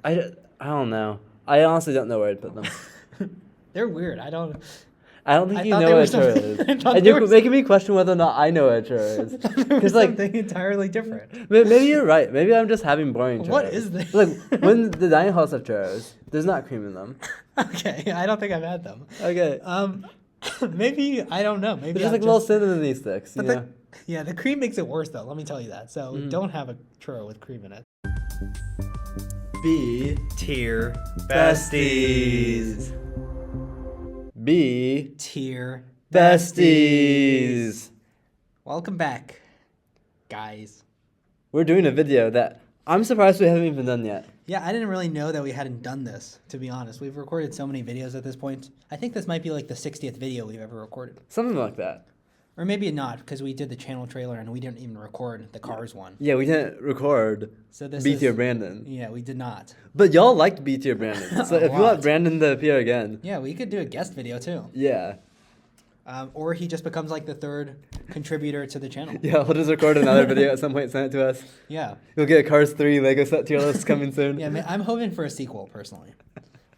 I don't know. I honestly don't know where I'd put them. They're weird. I don't think you thought know they what were a churro something- is. I thought And they you're were making me question whether or not I know what a churro is. There was like, something entirely different. maybe you're right. Maybe I'm just having boring churros. What is this? Like, when the dining halls have churros, there's not cream in them. Okay, I don't think I've had them. Okay. Maybe I don't know. Maybe They're just I'm like little cinnamon sticks, you know? yeah, the cream makes it worse though. Let me tell you that. So don't have a churro with cream in it. B Tier besties. B Tier besties. Welcome back, guys. We're doing a video that I'm surprised we haven't even done yet. Yeah, I didn't really know that we hadn't done this, to be honest. We've recorded so many videos at this point. I think this might be like the 60th video we've ever recorded. Something like that. Or maybe not, because we did the channel trailer and we didn't even record the Cars one. Yeah, we didn't record So this B is- tier Brandon. Yeah, we did not. But y'all liked B tier Brandon. So A if you want lot. Brandon to appear again, Yeah, we could do a guest video too. yeah. Or he just becomes like the third contributor to the channel. Yeah, we'll just record another video at some point, send it to us. Yeah. You'll get a Cars 3 Lego set tier list coming soon. Yeah, I'm hoping for a sequel, personally.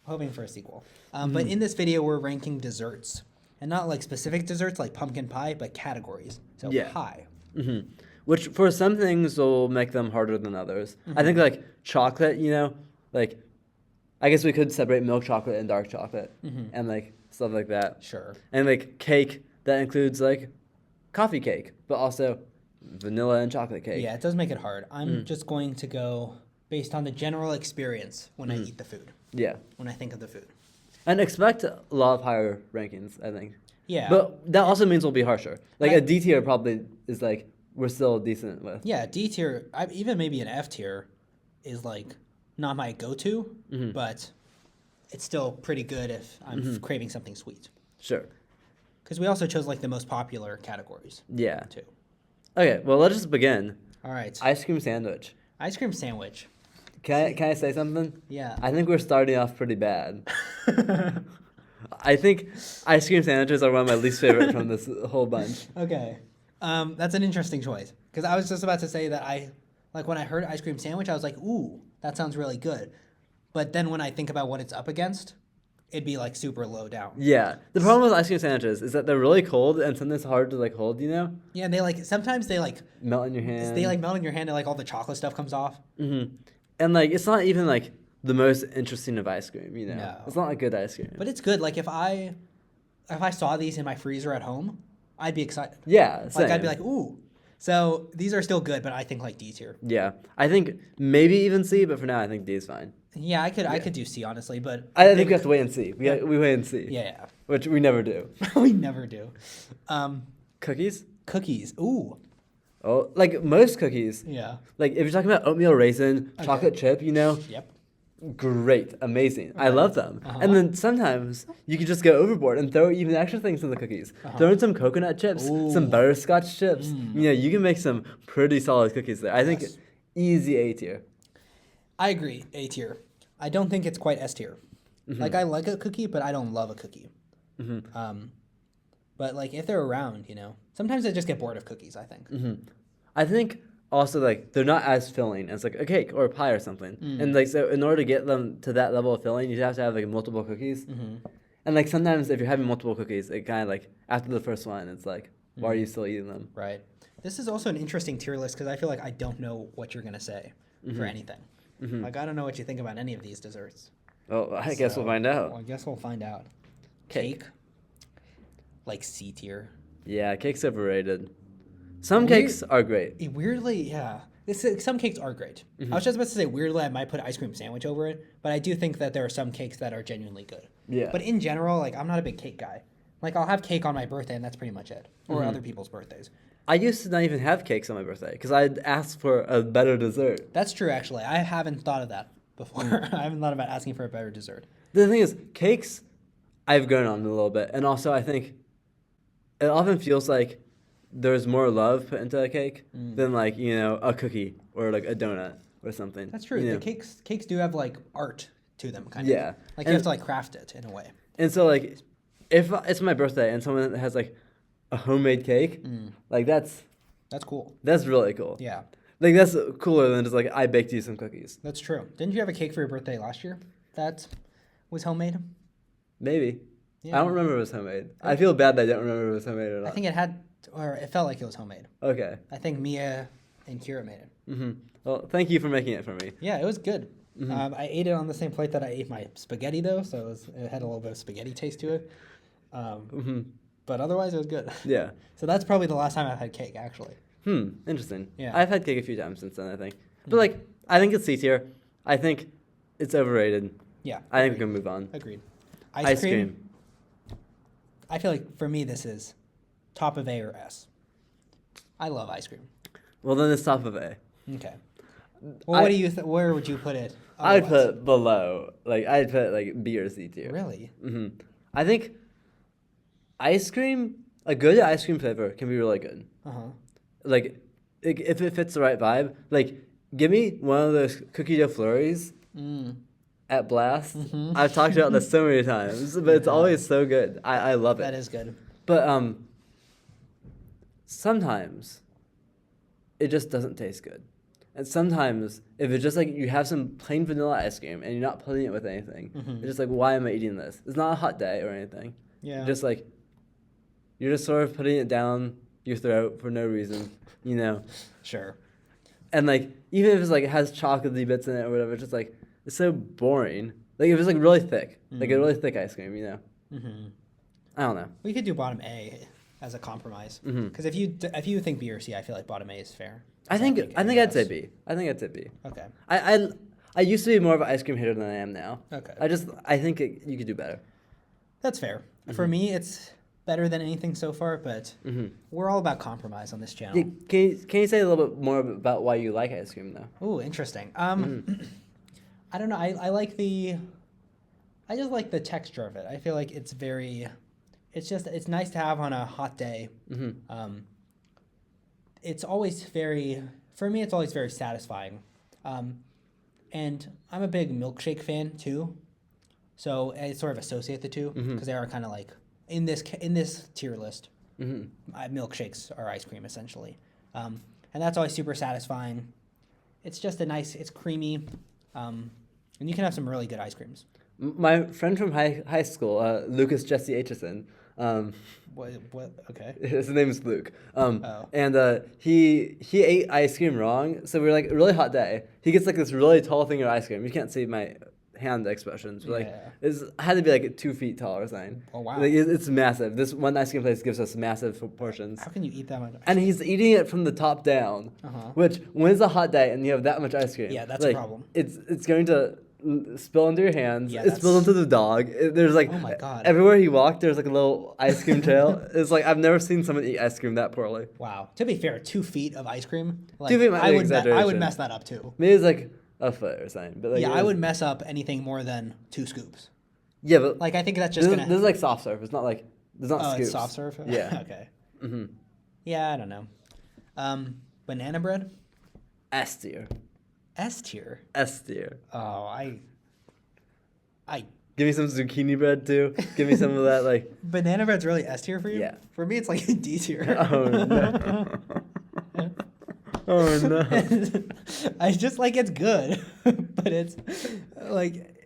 Hoping for a sequel. But in this video, we're ranking desserts. And not like specific desserts like pumpkin pie, but categories. So Yeah. pie. Hmm. Which for some things will make them harder than others. I think like chocolate, you know, like I guess we could separate milk chocolate and dark chocolate and like stuff like that. Sure. And like cake that includes like coffee cake, but also vanilla and chocolate cake. Yeah, it does make it hard. I'm just going to go based on the general experience when I eat the food, Yeah. when I think of the food. And expect a lot of higher rankings, I think. Yeah. But that also means we'll be harsher. Like I- a D tier probably is like we're still decent with. Yeah, D tier, even maybe an F tier is like not my go-to, but it's still pretty good if I'm craving something sweet. Sure. Because we also chose like the most popular categories Yeah. too. Okay, well let's just begin. All right. Ice cream sandwich. Ice cream sandwich. Can I say something? Yeah. I think we're starting off pretty bad. I think ice cream sandwiches are one of my least favorite from this whole bunch. Okay. That's an interesting choice. Because I was just about to say that when I heard ice cream sandwich, I was like, ooh, that sounds really good. But then when I think about what it's up against, it'd be like super low down. Yeah. The problem with ice cream sandwiches is that they're really cold and sometimes hard to like hold, you know? Yeah, and sometimes they Melt in your hand. melt in your hand and like all the chocolate stuff comes off. Mm-hmm. And like it's not even like the most interesting of ice cream, you know? No. It's not like good ice cream. But it's good. Like if I saw these in my freezer at home, I'd be excited. Yeah, same. Like I'd be like, ooh. So these are still good, but I think like D tier. Yeah. I think maybe even C, but for now I think D is fine. Yeah, I could do C honestly, but I think we have to wait and see. We wait and see. yeah, Which we never do. we never do. Cookies? Cookies. Ooh. Oh, like most cookies. Yeah. Like if you're talking about oatmeal raisin, chocolate chip, you know, Yep. great, amazing. I love them. And then sometimes you could just go overboard and throw even extra things in the cookies. Throw in some coconut chips, some butterscotch chips. You know, you can make some pretty solid cookies there. I think Yes. easy A tier. I agree. A tier. I don't think it's quite S tier. Like I like a cookie, but I don't love a cookie. But like if they're around, you know, sometimes I just get bored of cookies. I think. I think also like they're not as filling as like a cake or a pie or something. And like so in order to get them to that level of filling, you have to have like multiple cookies. And like sometimes if you're having multiple cookies, it kind of like after the first one, it's like, why are you still eating them? Right. This is also an interesting tier list because I feel like I don't know what you're gonna say for anything. Like I don't know what you think about any of these desserts. Well, I guess we'll find out. Well, I guess we'll find out. Cake. Like C tier. Yeah, cake's overrated. Some cakes are great. Weirdly, yeah. Some cakes are great. I was just about to say weirdly I might put ice cream sandwich over it, but I do think that there are some cakes that are genuinely good. Yeah. But in general, like I'm not a big cake guy. Like I'll have cake on my birthday and that's pretty much it. Or other people's birthdays. I used to not even have cakes on my birthday because I'd ask for a better dessert. That's true actually. I haven't thought of that before. I haven't thought about asking for a better dessert. The thing is, cakes, I've grown on a little bit. And also, I think it often feels like there's more love put into a cake than, like, you know, a cookie or, like, a donut or something. That's true. You know? The cakes do have, like, art to them, kind of. Yeah. Like, you have to, like, craft it in a way. And so, like, if it's my birthday and someone has, like, a homemade cake, like, that's That's cool. really cool. Yeah. Like that's cooler than just like I baked you some cookies. That's true. Didn't you have a cake for your birthday last year that was homemade? Maybe. Yeah. I don't remember if it was homemade. I feel bad that I don't remember if it was homemade or not. I think it had, or it felt like it was homemade. Okay. I think Mia and Kira made it. Mm-hmm. Well, thank you for making it for me. Yeah, it was good. Mm-hmm. I ate it on the same plate that I ate my spaghetti, though, so it had a little bit of spaghetti taste to it. But otherwise, it was good. Yeah. So that's probably the last time I've had cake, actually. Interesting. Yeah. I've had cake a few times since then, I think. But like, I think it's C tier. I think it's overrated. Yeah. I think we can move on. Agreed. Ice cream. I feel like for me, this is top of A or S. I love ice cream. Well, then it's top of A. Okay. Well, what do you? Where would you put it? I'd put it below. Like I'd put it like B or C tier. Really? I think ice cream, a good ice cream flavor can be really good. Like if it fits the right vibe. Like give me one of those cookie dough flurries at Blast. I've talked about this so many times, but it's always so good. I love it. That is good. But sometimes it just doesn't taste good. And sometimes, if it's just like you have some plain vanilla ice cream and you're not putting it with anything, it's just like, why am I eating this? It's not a hot day or anything. Yeah. Just like, you're just sort of putting it down your throat for no reason, you know? Sure. And like, even if it's like, it has chocolatey bits in it or whatever, it's just like, it's so boring. Like, if it's like really thick, like a really thick ice cream, you know? I don't know. We could do bottom A as a compromise. Because if you think B or C, I feel like bottom A is fair. I think I'd say B. I think I'd say B. Okay. I used to be more of an ice cream hater than I am now. Okay. I think you could do better. That's fair. For me, it's better than anything so far, but we're all about compromise on this channel. Yeah, can you say a little bit more about why you like ice cream though? Oh, interesting. I don't know. I just like the texture of it. I feel like it's nice to have on a hot day. It's always for me, it's always very satisfying. And I'm a big milkshake fan too. So I sort of associate the two because they are kind of like in this tier list. Milkshakes are ice cream essentially. And that's always super satisfying. It's just it's creamy. And you can have some really good ice creams. My friend from high school, Lucas Jesse Aitchison. What? Okay. His name is Luke. And he ate ice cream wrong. So we were like a really hot day. He gets like this really tall thing of ice cream. You can't see my hand expressions, but like it had to be like 2 feet tall or something. Oh wow! Like it's massive. This one ice cream place gives us massive portions. How can you eat that much? And he's eating it from the top down, which when it's a hot day and you have that much ice cream, that's a problem. It's going to spill into your hands. Yeah, it spills into the dog. There's like, oh my God. Everywhere he walked, there's like a little ice cream trail. It's like I've never seen someone eat ice cream that poorly. Wow. To be fair, 2 feet of ice cream. Like, 2 feet might be exaggeration. I would mess that up too. Maybe it's like a foot or something. But like, I would mess up anything more than 2 scoops. Yeah, but like I think that's just this is like soft serve. It's not like there's not scoops. It's soft serve. Yeah. Okay. Yeah, I don't know. Banana bread. S tier. S tier. S tier. Oh, I give me some zucchini bread too. Give me some of that like. Banana bread's really S tier for you? Yeah. For me, it's like D tier. Oh no. Oh no. I just like it's good, but it's like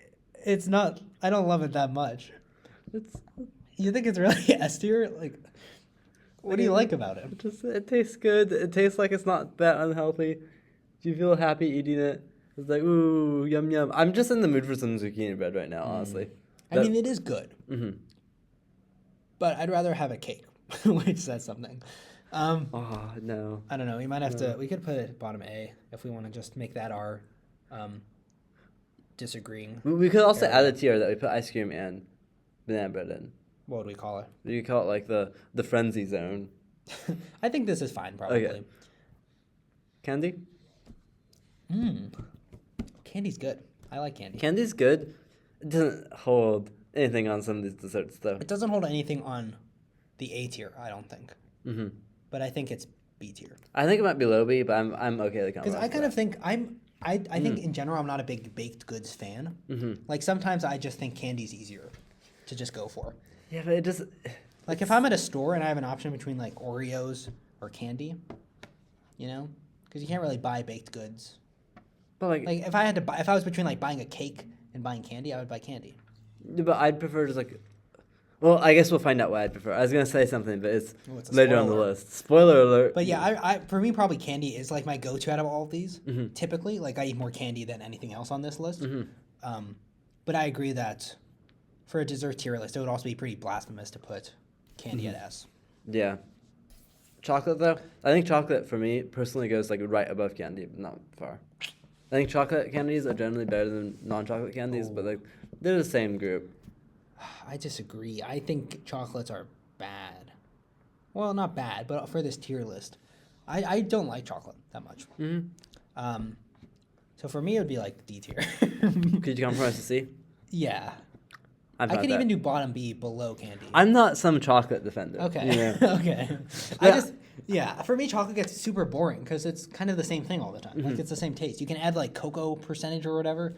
it's not. I don't love it that much. You think it's really S tier? Like, what do you like about it? It tastes good. It tastes like it's not that unhealthy. Do you feel happy eating it? It's like, ooh, yum yum. I'm just in the mood for some zucchini bread right now, honestly. I mean, it is good. But I'd rather have a cake, which says something. Oh, no. I don't know. We might have to. We could put it bottom A if we want to just make that our disagreeing. We could also add a tier that we put ice cream and banana bread in. What would we call it? You could call it like the frenzy zone. I think this is fine, probably. Okay. Candy? Candy's good. I like candy. Candy's good. It doesn't hold anything on some of these desserts, though. It doesn't hold anything on the A tier, I don't think. But I think it's B tier. I think it might be low B, but I'm okay with it. Because I kind of think I think in general I'm not a big baked goods fan. Like sometimes I just think candy's easier to just go for. Yeah, but it just like if I'm at a store and I have an option between like Oreos or candy, you know, because you can't really buy baked goods. But like Like if I was between like buying a cake and buying candy, I would buy candy. but I'd prefer just like. Well, I guess we'll find out what I'd prefer. I was gonna say something, but it's Oh, it's a later on the spoiler. list. Spoiler alert. But yeah, I for me probably candy is like my go-to out of all of these. Mhm. Typically, like I eat more candy than anything else on this list. Mhm. But I agree that for a dessert tier list, it would also be pretty blasphemous to put candy at S. Yeah. Chocolate though, I think chocolate for me personally goes like right above candy, but not far. I think chocolate candies are generally better than non-chocolate candies, but like they're the same group. I disagree. I think chocolates are bad. Well, not bad, but for this tier list, I don't like chocolate that much. Mm-hmm. So for me, it would be like D tier. Could you compromise to C? Yeah. I'm I fine could with even that. do bottom B below candy. I'm not some chocolate defender. Okay. You know? Okay. For me, chocolate gets super boring because it's kind of the same thing all the time. Like it's the same taste. You can add like cocoa percentage or whatever,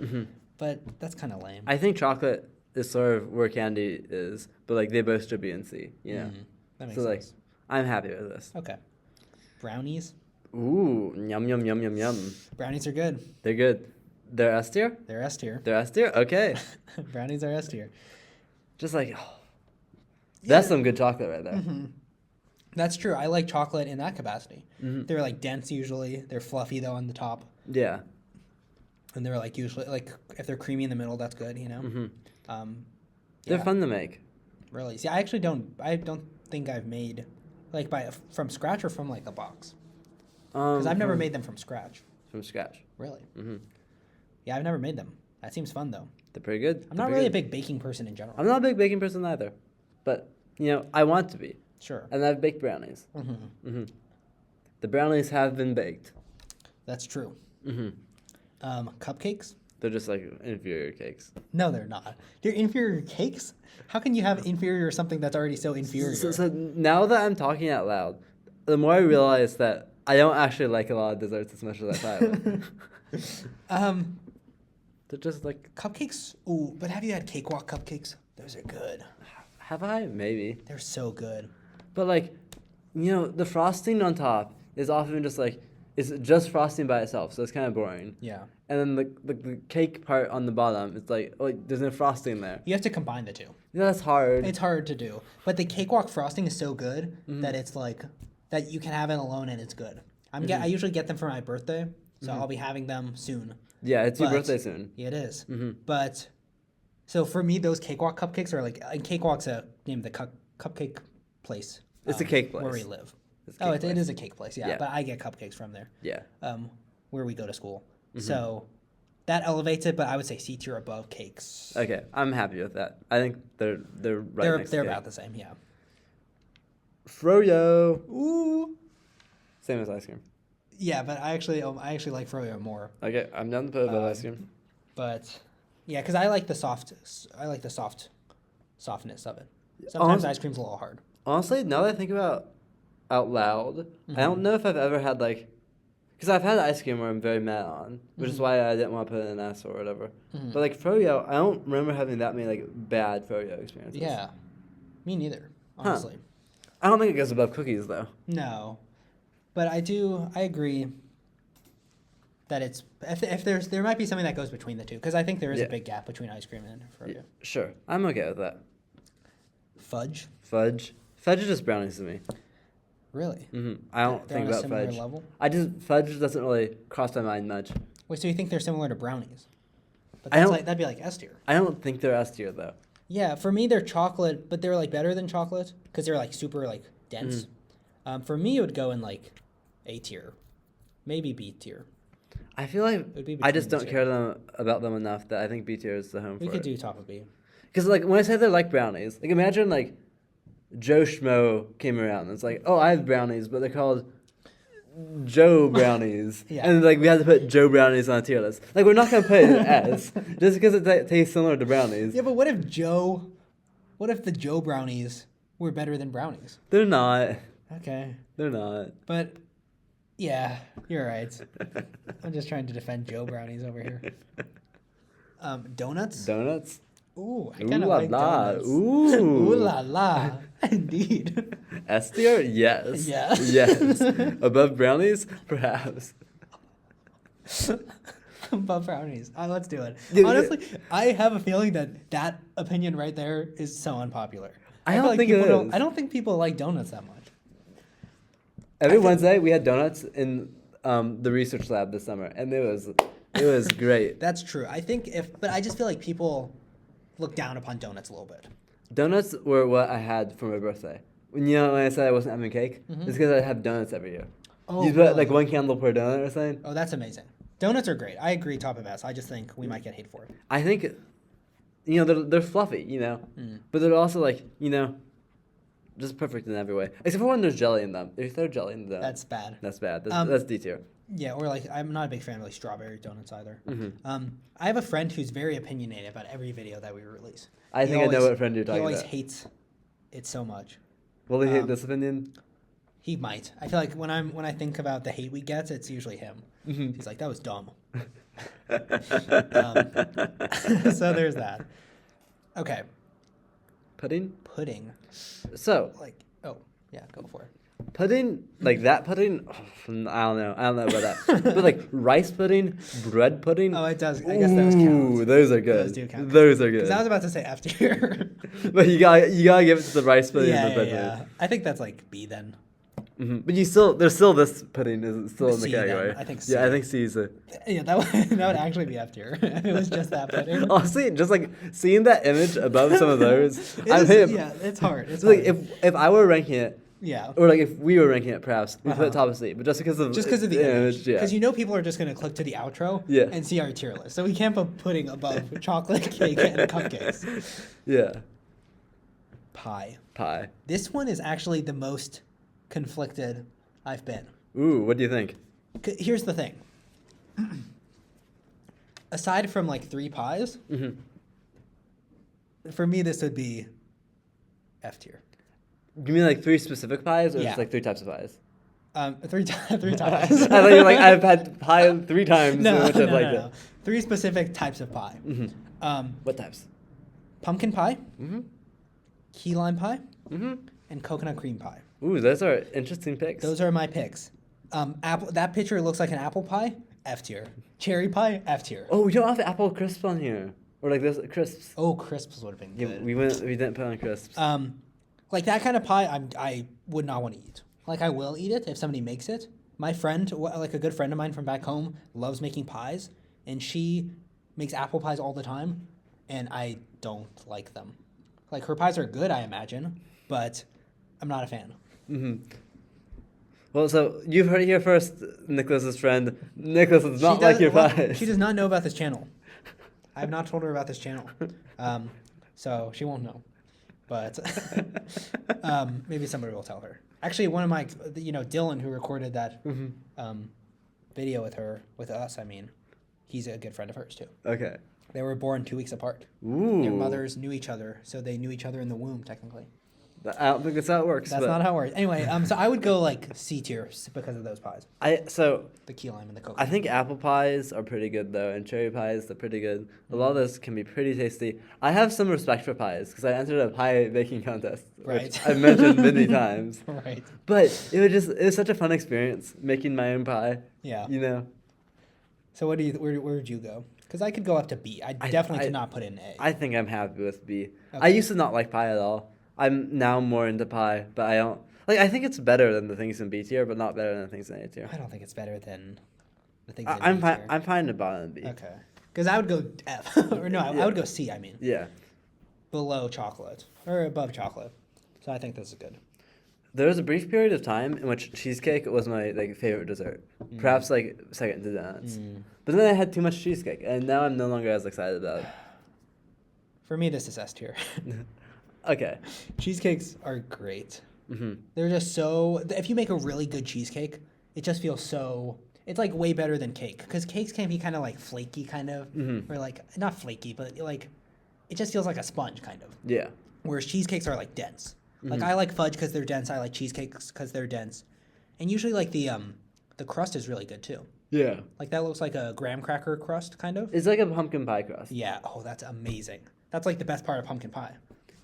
but that's kind of lame. I think chocolate is sort of where candy is, but like they both should be in C. You know? That makes So like, sense. I'm happy with this. Okay. Brownies. Ooh, yum yum yum yum yum. Brownies are good. They're good. They're S tier. They're S tier. They're S tier. Okay. Brownies are S tier. Just like, that's some good chocolate right there. That's true. I like chocolate in that capacity. They're like dense usually. They're fluffy though on the top, Yeah. and they're like usually like if they're creamy in the middle, that's good. You know. They're Yeah. fun to make. Really. See, I actually don't. I don't think I've made like from scratch or from like a box because I've never made them from scratch. From scratch. Really. Yeah, I've never made them. That seems fun though. They're pretty good. I'm not really a big baking person in general. I'm not a big baking person either, but you know I want to be, Sure. and I've baked brownies. The brownies have been baked. That's true. Cupcakes? They're just like inferior cakes. No, they're not. They're inferior cakes? How can you have inferior something that's already so inferior? So now that I'm talking out loud, the more I realize that I don't actually like a lot of desserts as much as I thought. They're just like. Cupcakes? Ooh, but have you had cakewalk cupcakes? Those are good. Have I? Maybe. They're so good. But like, you know, the frosting on top is often just like, it's just frosting by itself, so it's kind of boring. Yeah. And then the cake part on the bottom, it's like, oh, there's no frosting there. You have to combine the two. Yeah, that's hard. It's hard to do. But the cakewalk frosting is so good that it's like, that you can have it alone and it's good. I usually get them for my birthday, so I'll be having them soon. Yeah, it's your But- birthday soon. Yeah, it is. But, so for me, those cakewalk cupcakes are like, and Cakewalk's a name of the cupcake place. It's a cake place. Where we live. It's a cake It place. is a cake place, yeah. Yeah. But I get cupcakes from there, Yeah. where we go to school. So that elevates it, but I would say C tier above cakes. Okay, I'm happy with that. I think they're right they're next they're to about the same, yeah. Froyo. Ooh. Same as ice cream. Yeah, but I actually like Froyo more. Okay, I'm down to put above ice cream. But yeah, because I like the softness of it. Sometimes ice cream's a little hard. Honestly, now that I think about out loud, I don't know if I've ever had like, because I've had ice cream where I'm very mad on, which is why I didn't want to put it in an S or whatever. But like Froyo, I don't remember having that many like bad Froyo experiences. Yeah, me neither, honestly. I don't think it goes above cookies though. No, but I agree that it's if there might be something that goes between the two because I think there is a Yeah. big gap between ice cream and Froyo. Sure, I'm okay with that. Fudge, Fudge is just brownies to me. really? I don't They're think on a about similar fudge. level? Fudge doesn't really cross my mind much. Wait, so you think they're similar to brownies? But I don't- that'd be like S tier. I don't think they're S tier though. Yeah, for me they're chocolate, but they're like better than chocolate because they're like super like dense. For me, it would go in like A tier, maybe B tier. I feel like would be I just between don't the care about them enough that I think B tier is the home We for could it. do top of B. Because like when I say they're like brownies, like imagine like Joe Schmo came around and it's like, oh, I have brownies, but they're called Joe Brownies. Yeah. And like we had to put Joe Brownies on a tier list. Like we're not gonna put it in S just because it tastes similar to brownies. Yeah, but what if the Joe brownies were better than brownies? They're not. Okay, They're not. but yeah, you're right. I'm just trying to defend Joe brownies over here. Donuts? Donuts? Ooh, I Ooh kind of la like la. donuts. Ooh. Ooh la la. Indeed. S tier? Yes. Yes. Yes. Above brownies? Perhaps. Above brownies. Let's do it. Yeah, Honestly, I have a feeling that opinion right there is so unpopular. I feel don't think it is. I don't think people like donuts that much. Every Wednesday we had donuts in the research lab this summer, and it was great. That's true. I think but I just feel like people look down upon donuts a little bit. Donuts were what I had for my birthday. When I said I wasn't having cake, it's because I have donuts every year. Oh, you put like one candle per donut or something. Oh, that's amazing. Donuts are great. I agree, top of S. I just think we might get hate for it. I think, they're fluffy, but they're also like, just perfect in every way. Except for when there's jelly in them. If you throw jelly in them, That's bad. That's bad. That's D tier. Yeah, or like I'm not a big fan of like strawberry donuts either. Mm-hmm. I have a friend who's very opinionated about every video that we release. I think I know what friend you're talking about. He always hates it so much. Will he hate this opinion? He might. I feel like when I think about the hate we get, it's usually him. Mm-hmm. He's like, that was dumb. So there's that. Okay. Pudding? So. Go for it. Pudding, like that pudding, I don't know about that. But like rice pudding, bread pudding. Oh, it does. I guess those count. Ooh, those are good. Those do count. Those are good. Because I was about to say F tier. But you gotta give it to the rice pudding and the bread pudding. I think that's like B then. Mm-hmm. But there's still this pudding is still in the category. Then. I think C. Yeah, I think C is a. Yeah, that would actually be F tier. If it was just that pudding. Honestly, just like seeing that image above some of those, yeah, it's hard. It's like hard. if I were ranking it. Yeah. Or like if we were ranking it, perhaps we put it top of C, but just because of the image. Yeah. Because people are just gonna click to the outro and see our tier list, so we can't put pudding above chocolate cake and cupcakes. Yeah. Pie. This one is actually the most conflicted I've been. Ooh, what do you think? Here's the thing. Aside from like 3 pies, for me this would be F tier. You mean like 3 specific pies, or Yeah. just like 3 types of pies? 3 times. I thought you were like, I've had pie 3 times. No. 3 specific types of pie. Mm-hmm. What types? Pumpkin pie, key lime pie, Mm-hmm. and coconut cream pie. Ooh, those are interesting picks. Those are my picks. That picture looks like an apple pie, F tier. Cherry pie, F tier. Oh, we don't have apple crisps on here, or like this crisps. Oh, crisps would have been good. Yeah, we didn't put on crisps. Like that kind of pie, I would not want to eat. Like I will eat it if somebody makes it. My friend, like a good friend of mine from back home, loves making pies, and she makes apple pies all the time, and I don't like them. Like her pies are good, I imagine, but I'm not a fan. Mm-hmm. Well, so you've heard it here first, Nicholas's friend. Nicholas does not like your pies. She does not know about this channel. I have not told her about this channel, so she won't know. But maybe somebody will tell her. Actually, one of my, Dylan, who recorded that video with us, he's a good friend of hers too. Okay. They were born 2 weeks apart. Ooh. Their mothers knew each other, so they knew each other in the womb, technically. I don't think that's how it works. That's not how it works. Anyway, so I would go like C tier because of those pies. The key lime and the coconut. I think apple pies are pretty good though, and cherry pies, they're pretty good. A lot of those can be pretty tasty. I have some respect for pies because I entered a pie baking contest, which I've mentioned many times. Right. But it was such a fun experience making my own pie. Yeah. So where would you go? Because I could go up to B. I definitely could not put in A. I think I'm happy with B. Okay. I used to not like pie at all. I'm now more into pie, but I don't like. I think it's better than the things in B tier, but not better than the things in A tier. I don't think it's better than the things in B tier. I'm fine to bottom B. Okay. Because I would go F. Or no, I would go C, Yeah. Below chocolate. Or above chocolate. So I think this is good. There was a brief period of time in which cheesecake was my favorite dessert. Perhaps second to donuts. But then I had too much cheesecake, and now I'm no longer as excited about it. For me, this is S tier. Okay. Cheesecakes are great. Mm-hmm. They're just so... If you make a really good cheesecake, it just feels so... It's like way better than cake. Because cakes can be kind of like flaky, kind of. Mm-hmm. Or like... Not flaky, but like... It just feels like a sponge, kind of. Yeah. Whereas cheesecakes are like dense. Mm-hmm. Like I like fudge because they're dense. I like cheesecakes because they're dense. And usually like the crust is really good too. Yeah. Like that looks like a graham cracker crust, kind of. It's like a pumpkin pie crust. Yeah. Oh, that's amazing. That's like the best part of pumpkin pie.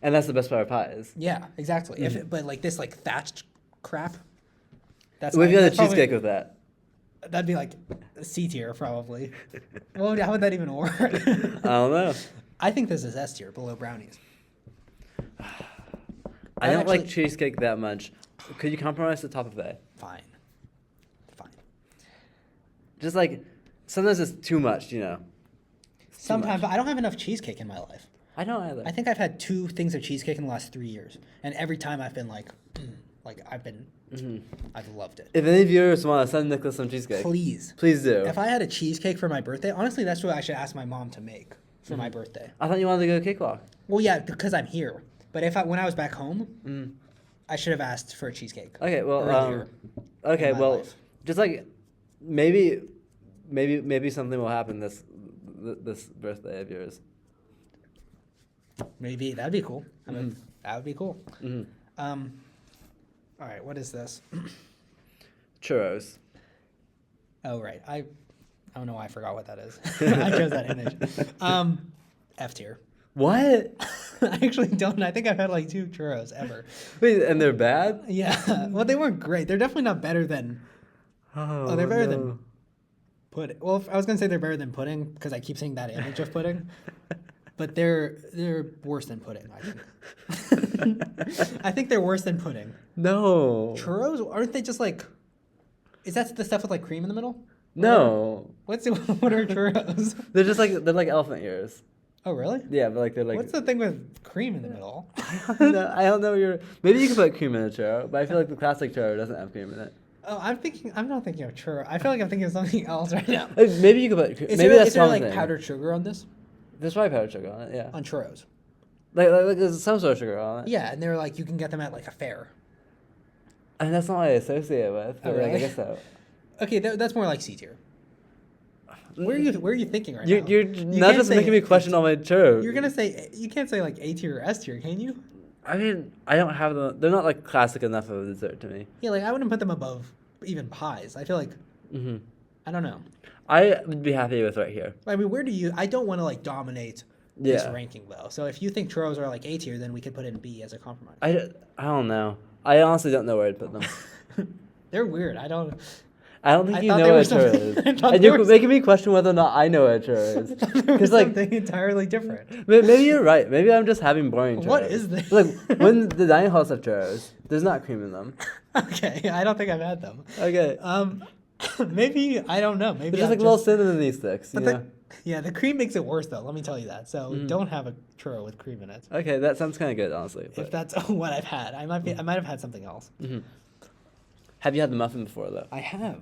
And that's the best part of pies. Yeah, exactly. Mm-hmm. But like this thatched crap. That's we got a cheesecake with that. That'd be like C tier, probably. Well, how would that even work? I don't know. I think this is S tier, below Brownies. I don't like cheesecake that much. Could you compromise the top of A? Fine. Just like, sometimes it's too much, you know. Sometimes, but I don't have enough cheesecake in my life. I don't either. I think I've had 2 things of cheesecake in the last 3 years, and every time I've been like I've loved it. If any viewers want to send Nicholas some cheesecake, Please do. If I had a cheesecake for my birthday, honestly, that's what I should ask my mom to make for my birthday. I thought you wanted to go to Cakewalk. Well, yeah, because I'm here. But when I was back home, I should have asked for a cheesecake. Okay, well, earlier in my life. just like maybe something will happen this birthday of yours. Maybe that'd be cool. That would be cool. Mm-hmm. All right, what is this? Churros. Oh, right. I don't know why I forgot what that is. I chose that image. F tier. What? I actually don't. I think I've had like 2 churros ever. Wait, and they're bad? Yeah. Well, they weren't great. They're definitely not better than. Oh, they're better than pudding. Well, I was gonna say they're better than pudding because I keep seeing that image of pudding. But they're worse than pudding, I think. I think they're worse than pudding. No. Churros, aren't they just like? Is that the stuff with like cream in the middle? No. What are churros? They're like elephant ears. Oh, really? Yeah, but they're like. What's the thing with cream in the middle? I don't know. Maybe you can put cream in a churro, but I feel like the classic churro doesn't have cream in it. Oh, I'm not thinking of churro. I feel like I'm thinking of something else right now. Maybe you could put. Is Maybe there, that's is there like something. powdered sugar on this? There's probably powdered sugar on it. Yeah. On churros. Like there's some sort of sugar on it. Yeah, and they're like you can get them at like a fair. And that's not what I associate it with. But Oh, really? I guess so. Okay, that's more like C tier. Where are you thinking right now? You're not just making me question all my churros. You're gonna say you can't say like A tier or S tier, can you? I mean, I don't have them. They're not like classic enough of a dessert to me. Yeah, like I wouldn't put them above even pies. I feel like I don't know. I would be happy with right here. I mean, I don't want to like dominate this ranking though. So if you think churros are like A tier, then we could put in B as a compromise. I don't know. I honestly don't know where I'd put them. They're weird. I don't think you know what a churro is. And you're making me question whether or not I know what a churro is. Because like something entirely different. Maybe you're right. Maybe I'm just having boring churros. What is this? Like when the dining halls have churros, there's not cream in them. Okay, I don't think I've had them. Okay. Maybe I don't know. Maybe There's just like little cinnamon sticks. Yeah, the cream makes it worse though. Let me tell you that. So don't have a churro with cream in it. Okay, that sounds kind of good, honestly. If that's what I've had, I might have had something else. Mm-hmm. Have you had the muffin before though? I have.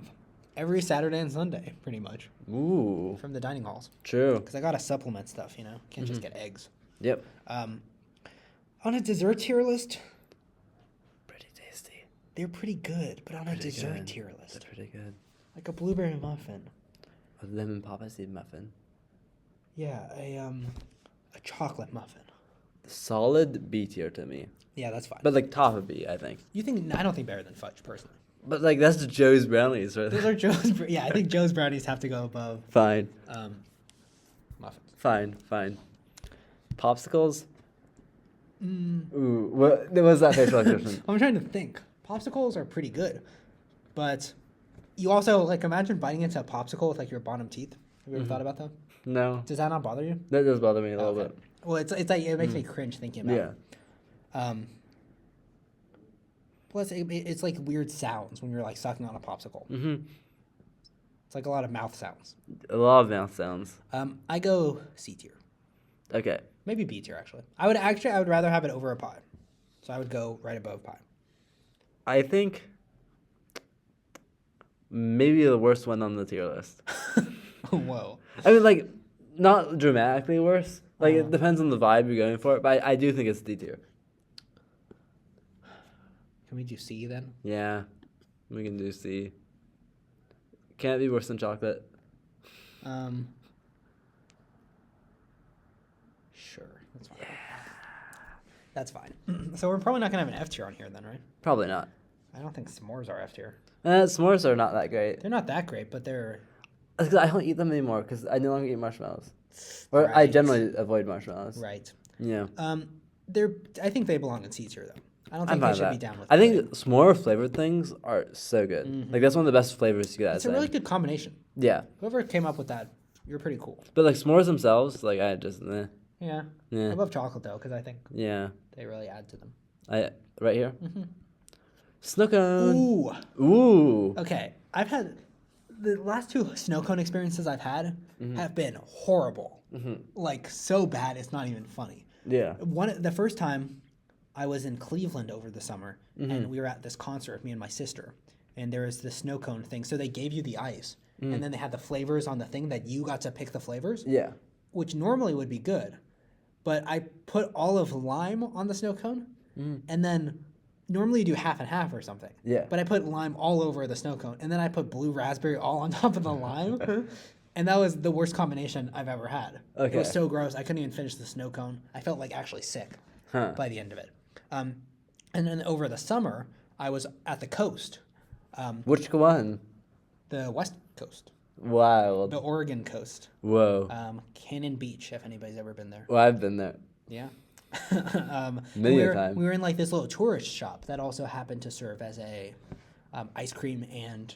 Every Saturday and Sunday, pretty much. Ooh. From the dining halls. True. Because I gotta supplement stuff, you know. Can't just get eggs. Yep. On a dessert tier list, Pretty tasty. they're pretty good, but on a dessert tier list, They're pretty good. like a blueberry muffin. A lemon papa seed muffin. Yeah, a chocolate muffin. Solid B tier to me. Yeah, that's fine. But like top of B, I think. I don't think better than Fudge personally. But like that's Joe's Brownies, right? Those are Joe's. Yeah, I think Joe's Brownies have to go above Fine. muffins. Fine. Popsicles. Ooh, what was that facial expression? I'm trying to think. Popsicles are pretty good, but you also like imagine biting into a popsicle with like your bottom teeth. Have you ever thought about that? No. Does that not bother you? That does bother me a little bit. Well, it's like it makes me cringe thinking about it. Yeah. Plus, it's like weird sounds when you're like sucking on a popsicle. Mm-hmm. It's like a lot of mouth sounds. A lot of mouth sounds. I go C tier. Okay. Maybe B tier actually. I would rather have it over a pie, so I would go right above pie. I think maybe the worst one on the tier list. Whoa. I mean, like, not dramatically worse. Like, it depends on the vibe you're going for, but I do think it's D tier. Can we do C then? Yeah, we can do C. Can't be worse than chocolate. Sure. That's fine. Yeah. That's fine. So we're probably not going to have an F tier on here then, right? Probably not. I don't think s'mores are F tier. S'mores are not that great. They're not that great, but they're... Because I don't eat them anymore because I no longer eat marshmallows. Or I Right. generally avoid marshmallows. Right. Yeah. I think they belong in C tier though. I don't I'm think they fine should with be that. down with I think pudding. s'more flavored things are so good. Like that's one of the best flavors you guys. It's a really good combination. Yeah, Whoever came up with that, you're pretty cool. but like s'mores themselves, like I just Yeah. yeah I love chocolate though, because I think yeah. they really add to them. Right here. Snow cone. Ooh. Ooh. Okay. I've had the last two snow cone experiences I've had have been horrible. Like so bad, it's not even funny. Yeah. The first time I was in Cleveland over the summer, and we were at this concert, me and my sister, and there was this snow cone thing. So they gave you the ice, and then they had the flavors on the thing that you got to pick the flavors, Yeah. which normally would be good. But I put olive lime on the snow cone, and then normally you do half and half or something. Yeah. But I put lime all over the snow cone, and then I put blue raspberry all on top of the lime. And that was the worst combination I've ever had. Okay. It was so gross. I couldn't even finish the snow cone. I felt like actually sick by the end of it. And then over the summer, I was at the coast, Which one? the West Coast, Wild. the Oregon coast, Whoa. Cannon Beach, if anybody's ever been there. Well, I've been there. Yeah. Many we a were, time. We were in like this little tourist shop that also happened to serve as a ice cream, and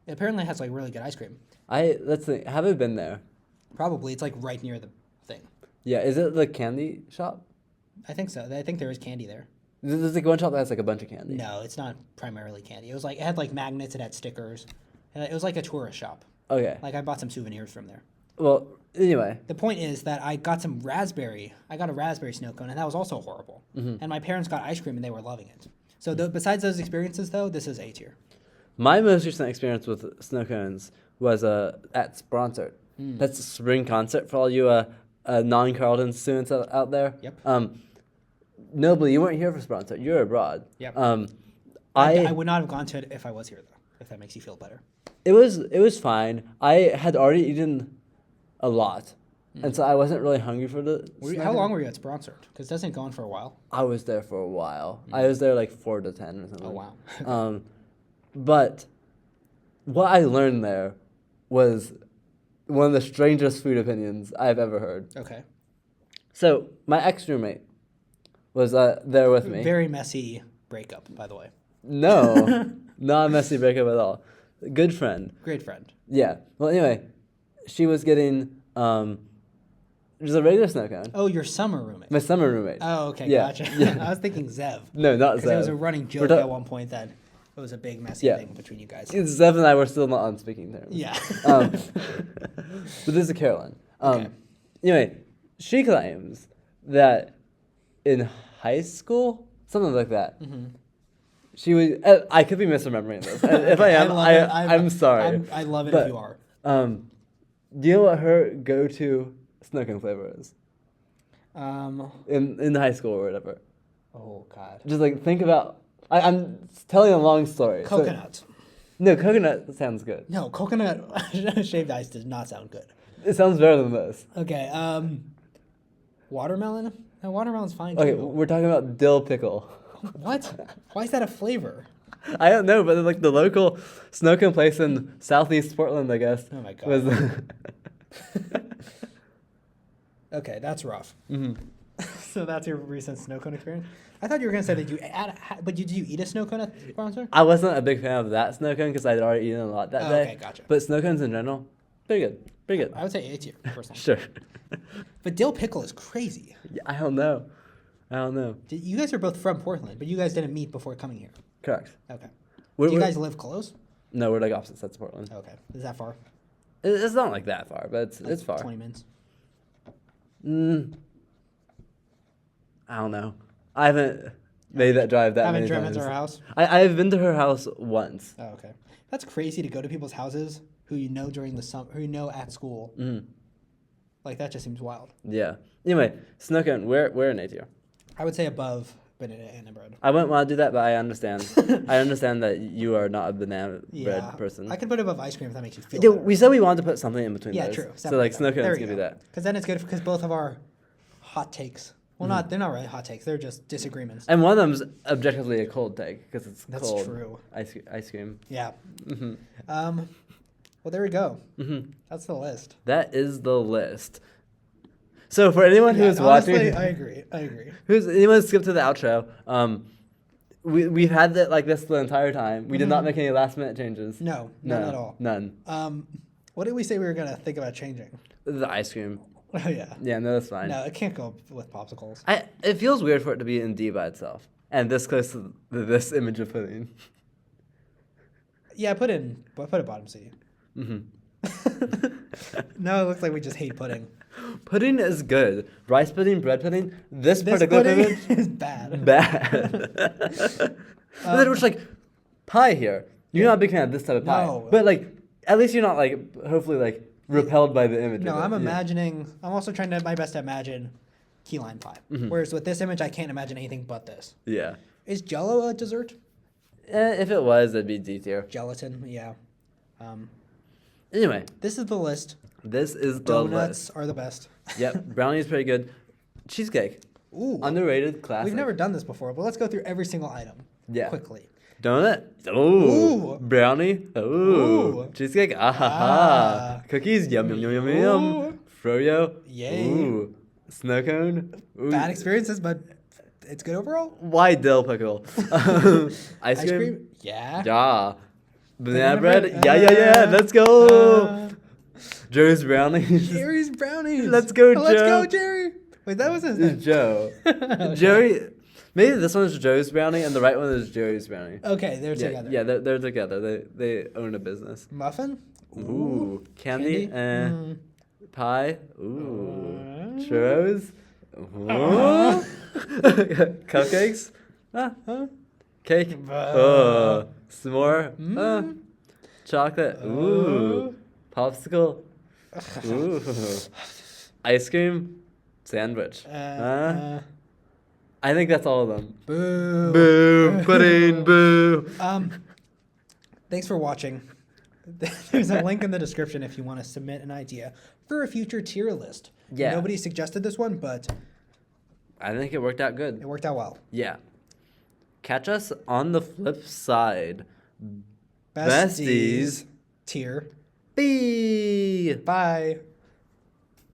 it apparently has like really good ice cream. Let's think. Have I been there? Probably it's like right near the thing. Yeah. Is it the candy shop? I think so. I think there is candy there. There's like one shop that has like a bunch of candy. No, it's not primarily candy. It was like it had like magnets, it had stickers. And it was like a tourist shop. Okay. Like I bought some souvenirs from there. Well, anyway. The point is that I got some raspberry. I got a raspberry snow cone, and that was also horrible. And my parents got ice cream, and they were loving it. So besides those experiences, though, this is A tier. My most recent experience with snow cones was at Sponsor. That's a spring concert for all you non-Carleton students out there. Yep. Nobly, you weren't here for Sponsor. You're abroad. Yep. I would not have gone to it if I was here, though, if that makes you feel better. It was fine. I had already eaten a lot, and so I wasn't really hungry for the. How long were you at Sponsored? Because doesn't it go on for a while? I was there for a while. I was there like 4 to 10 or something. Oh, wow. But what I learned there was one of the strangest food opinions I've ever heard. Okay. So my ex-roommate was there with me. Very messy breakup, by the way. No, not a messy breakup at all. Good friend. Great friend. Yeah. Well, anyway, she was getting just a regular snow cone. Oh, your summer roommate. My summer roommate. Oh, okay, Yeah, gotcha. yeah. I was thinking Zev. No, not Because it was Zev. a running joke We're at one point that it was a big messy Yeah. thing between you guys. Zev and I were still not on speaking terms. Yeah. But this is Carolyn. Okay. Anyway, she claims that in high school, something like that, she was. I could be misremembering this. If I am, love it. I'm sorry. I love it But, if you are. Do you know what her go-to snow cone flavor is in high school or whatever? Oh God. Just like think about. I'm telling a long story. So- Coconut. no, coconut sounds good. No, coconut shaved ice does not sound good. It sounds better than this. Okay. Watermelon. No, watermelon's fine Okay, too. we're talking about dill pickle. What? Why is that a flavor? I don't know, but like the local snow cone place in Southeast Portland, I guess. Oh my God. Was Okay, that's rough. So that's your recent snow cone experience. I thought you were gonna say that but did you eat a snow cone at Sponsor? I wasn't a big fan of that snow cone because I'd already eaten a lot that day. Okay, gotcha. But snow cones in general, pretty good. Pretty good. I would say A tier, personally. Sure. But dill pickle is crazy. Yeah, I don't know. You guys are both from Portland, but you guys didn't meet before coming here. Correct. Okay. We're, Do you we're- guys live close? No, we're like opposite sides of Portland. Okay. Is that far? It's not like that far, but Like it's far. 20 minutes. I don't know. I haven't made that drive that Haven't many driven times. to our house? I've been to her house once. Oh, okay. That's crazy to go to people's houses who you know during the summer, who you know at school. Like, that just seems wild. Yeah. Anyway, snow cone, we're in A tier. I would say above banana bread. I wouldn't want to do that, but I understand. I understand that you are not a banana bread person. I could put it above ice cream if that makes you feel Yeah, better. we said we wanted to put something in between Yeah, those. true. So like snow cones can be that. Because then it's good because both of our hot takes. Well, they're not really hot takes. They're just disagreements. And one of them's objectively a cold take because it's That's cold. true. Ice cream. Yeah. Well, there we go. That's the list. That is the list. So for anyone who's honestly, watching, I agree. who's anyone skipped to the outro, we've had it like this the entire time. We did not make any last minute changes. No, none at all. None. What did we say we were gonna think about changing? The ice cream. Oh yeah. Yeah, no, that's fine. No, it can't go with popsicles. It feels weird for it to be in D by itself, and this close to this image of pudding. Yeah, put a bottom C. No, it looks like we just hate pudding. Pudding is good. Rice pudding, bread pudding. This particular pudding image is bad. Bad. But then it was like pie here. You're not a big fan of this type of pie, No. but like at least you're not like hopefully like repelled by the image. No, of it. I'm Yeah. imagining. I'm also trying to my best to imagine key lime pie. Whereas with this image, I can't imagine anything but this. Yeah. Is Jello a dessert? If it was, it'd be D tier. Gelatin, yeah. Anyway, This is the list. this is the Donuts list. are the best. Yep, brownie is pretty good. Cheesecake, Ooh. underrated, classic. We've never done this before, but let's go through every single item. Yeah. Quickly. Donut. Ooh. Ooh. Brownie. Ooh. Ooh. Cheesecake. Ah ha ha. Ah. Cookies. Yum yum yum yum yum. Ooh. Froyo. Yay. Ooh. Snow cone. Ooh. Bad experiences, but it's good overall. Why dill pickle? Ice cream. Yeah. Yeah. Banana Banana bread. bread? Yeah. Let's go. Joe's brownies. Jerry's brownies. Let's go, Let's Joe. go, Jerry. Wait, that was his name. Joe. Okay. Joey. Maybe this one is Joe's brownie and the right one is Joey's brownie. Okay, they're Yeah, together. yeah, they're together. They own a business. Muffin. Ooh, candy. Candy? Pie. Ooh, churros. Ooh. Cupcakes. Cake. Oh, s'more. Chocolate. Ooh, popsicle. Ooh, ice cream. Sandwich. I think that's all of them. Boo. Boo. Pudding. Boo. Thanks for watching. There's a link in the description if you want to submit an idea for a future tier list. Yeah. Nobody suggested this one, but I think it worked out it good. worked out well. Yeah. Catch us on the flip side. Besties tier. B. Bye.